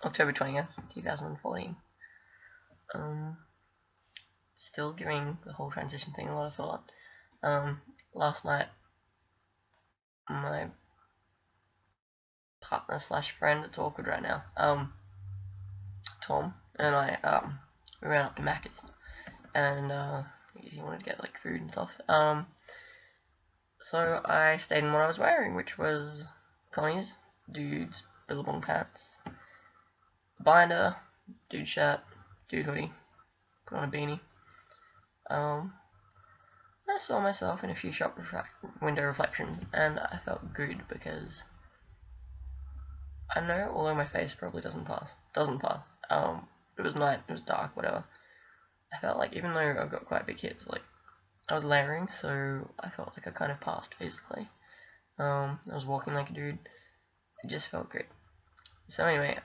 October 20th, 2014. Still giving the whole transition thing a lot of thought. Last night, my partner slash friend, it's awkward right now, Tom, and I, we ran up to Macca's, and he wanted to get, like, food and stuff. So I stayed in what I was wearing, which was Connie's, dude's Billabong pants, binder, dude shirt, dude hoodie, put on a beanie. I saw myself in a few shop window reflections, and I felt good because I know, although my face probably doesn't pass. It was night, it was dark, whatever. I felt like even though I've got quite big hips, like I was layering, so I felt like I kind of passed physically. I was walking like a dude. It just felt great. So anyway,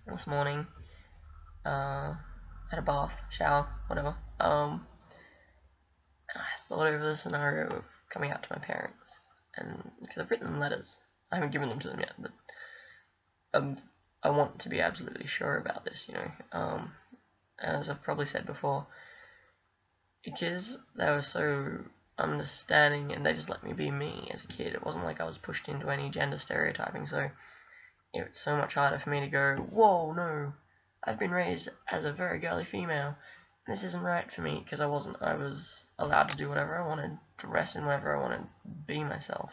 this morning, had a bath, shower, whatever. I thought over the scenario of coming out to my parents, and because I've written letters, I haven't given them to them yet, but I want to be absolutely sure about this, you know. As I've probably said before, because they were so understanding and they just let me be me as a kid. It wasn't like I was pushed into any gender stereotyping, so it's so much harder for me to go, whoa, no, I've been raised as a very girly female. This isn't right for me, because I wasn't. I was allowed to do whatever I wanted, dress in whatever I wanted, be myself.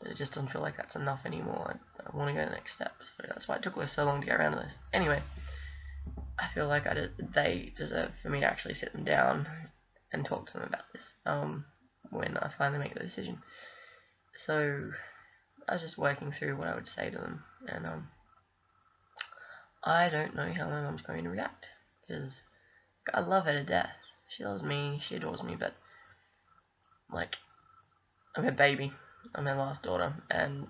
But it just doesn't feel like that's enough anymore. I want to go to the next step, so that's why it took so long to get around to this. Anyway, I feel like they deserve for me to actually sit them down and talk to them about this when I finally make the decision. So I was just working through what I would say to them, and I don't know how my mum's going to react, because I love her to death. She loves me, she adores me, but like, I'm her baby, I'm her last daughter, and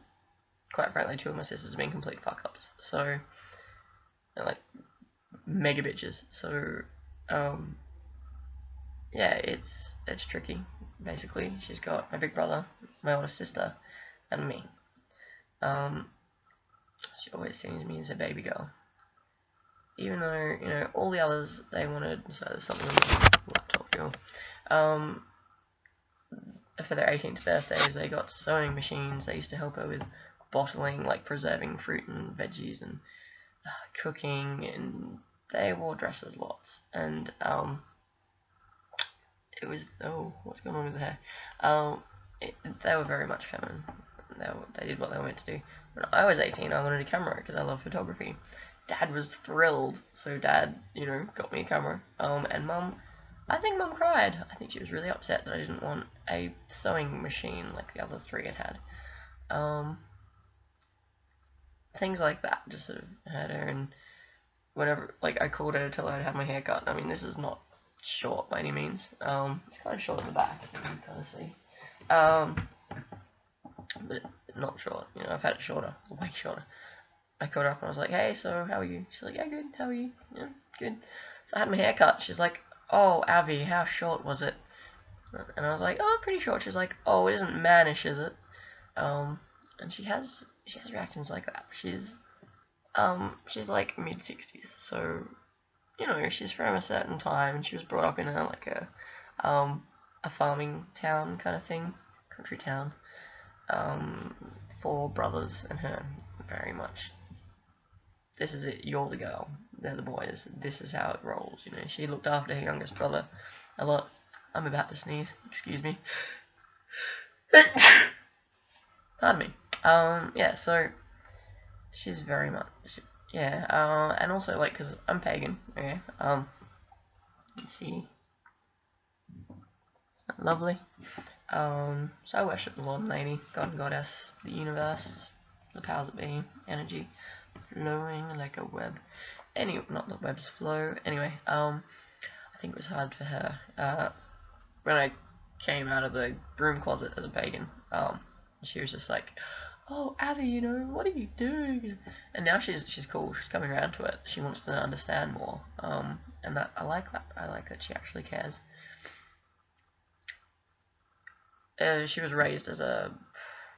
quite frankly, two of my sisters have been complete fuck-ups, so they're like mega bitches. So yeah, it's tricky. Basically, she's got my big brother, my older sister, and me. She always sees me as a baby girl, even though, you know, all the others, they wanted, so there's something on the laptop here, for their 18th birthdays, they got sewing machines. They used to help her with bottling, like preserving fruit and veggies, and cooking, and they wore dresses lots, and it was, oh, what's going on with the hair? They were very much feminine. They did what they were meant to do. When I was 18, I wanted a camera because I love photography. Dad was thrilled, so Dad, you know, got me a camera. And Mum, I think Mum cried. I think she was really upset that I didn't want a sewing machine like the other three had. Things like that just sort of hurt her, and whenever, like, I called her to tell her I'd have my hair cut. I mean, this is not short by any means. It's kind of short at the back, you can kind of see. But not short, you know, I've had it shorter, way shorter. I called her up and I was like, hey, so how are you? She's like, yeah, good, how are you? Yeah, good. So I had my hair cut. She's like, oh, Avi, how short was it? And I was like, oh, pretty short. She's like, oh, it isn't mannish, is it? And she has reactions like that. She's like mid-60s, so, you know, she's from a certain time, and she was brought up in a farming town kind of thing, country town. 4 brothers and her, very much. This is it, you're the girl, they're the boys, this is how it rolls, you know. She looked after her youngest brother a lot. I'm about to sneeze, excuse me. Pardon me. Yeah, so she's very much, yeah, and also, like, because I'm pagan, okay, let's see, lovely. So I worship the Lord and Lady, God and Goddess, the universe, the powers that be, energy, flowing like a web. Anyway, not the web's flow. Anyway, I think it was hard for her. When I came out of the broom closet as a pagan, she was just like, oh, Abby, you know, what are you doing? And now she's cool. She's coming around to it. She wants to understand more. And that I like that. I like that she actually cares. She was raised as a,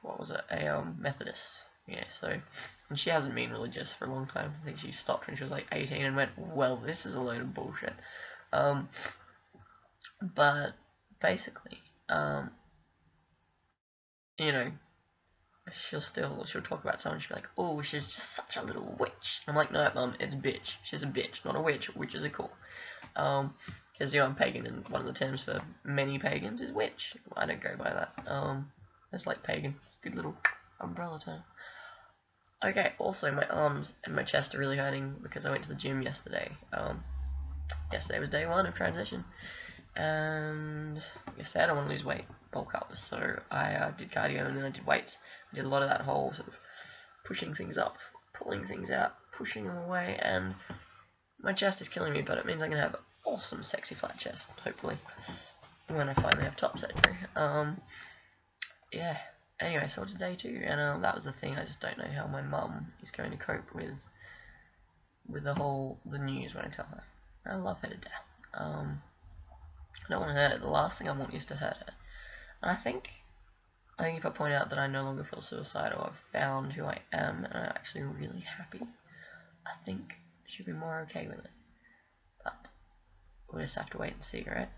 what was it, a Methodist. Yeah, so And she hasn't been religious for a long time. I think she stopped when she was like 18 and went, well, this is a load of bullshit. But basically, you know, she'll talk about someone, she'll be like, oh, she's just such a little witch. I'm like, no, mum, it's bitch. She's a bitch, not a witch. Witches are cool. Because, I'm pagan, and one of the terms for many pagans is witch. I don't go by that. It's like pagan. It's a good little umbrella term. Okay, also, my arms and my chest are really hurting because I went to the gym yesterday. Yesterday was day 1 of transition. And yesterday I don't want to lose weight, bulk up, so I did cardio and then I did weights. I did a lot of that whole sort of pushing things up, pulling things out, pushing them away, and my chest is killing me, but it means I'm going to have an awesome, sexy flat chest, hopefully, when I finally have top surgery. Yeah, anyway, so it's day 2, and that was the thing. I just don't know how my mum is going to cope with the news when I tell her. I love her to death. I don't want to hurt her. The last thing I want is to hurt her. And I think if I point out that I no longer feel suicidal, I've found who I am, and I'm actually really happy, I think she'll be more okay with it. But we'll just have to wait and see, right?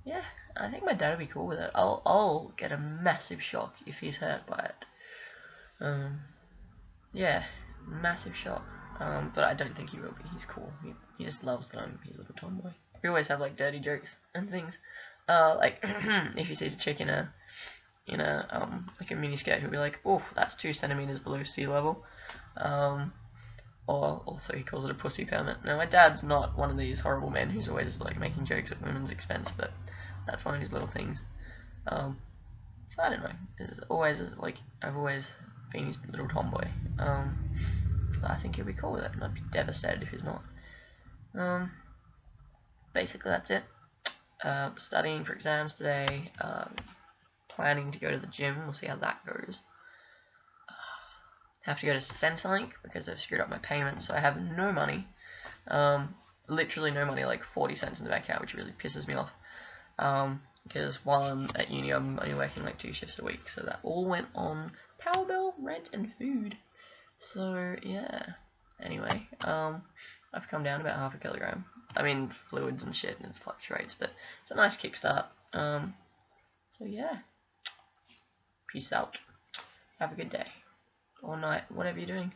Yeah, I think my dad will be cool with it. I'll get a massive shock if he's hurt by it. Yeah, massive shock. But I don't think he will be. He's cool. He just loves that I'm his little tomboy. We always have like dirty jokes and things. Like if he sees a chick in a like a mini skirt, he'll be like, "Oh, that's 2 centimeters below sea level." Or also he calls it a pussy permit. Now my dad's not one of these horrible men who's always like making jokes at women's expense, but that's one of his little things. So I don't know. I've always been his little tomboy. I think he'll be cool with it, and I'd be devastated if he's not. Basically that's it. Studying for exams today, planning to go to the gym, we'll see how that goes. Have to go to Centrelink because they've screwed up my payment, so I have no money. Literally no money, like 40 cents in the bank account, which really pisses me off. Because while I'm at uni, I'm only working like 2 shifts a week, so that all went on power bill, rent, and food. So yeah. Anyway, I've come down about 0.5 kilogram. I mean, fluids and shit, and it fluctuates, but it's a nice kickstart. So yeah. Peace out. Have a good day. Or night, whatever you're doing.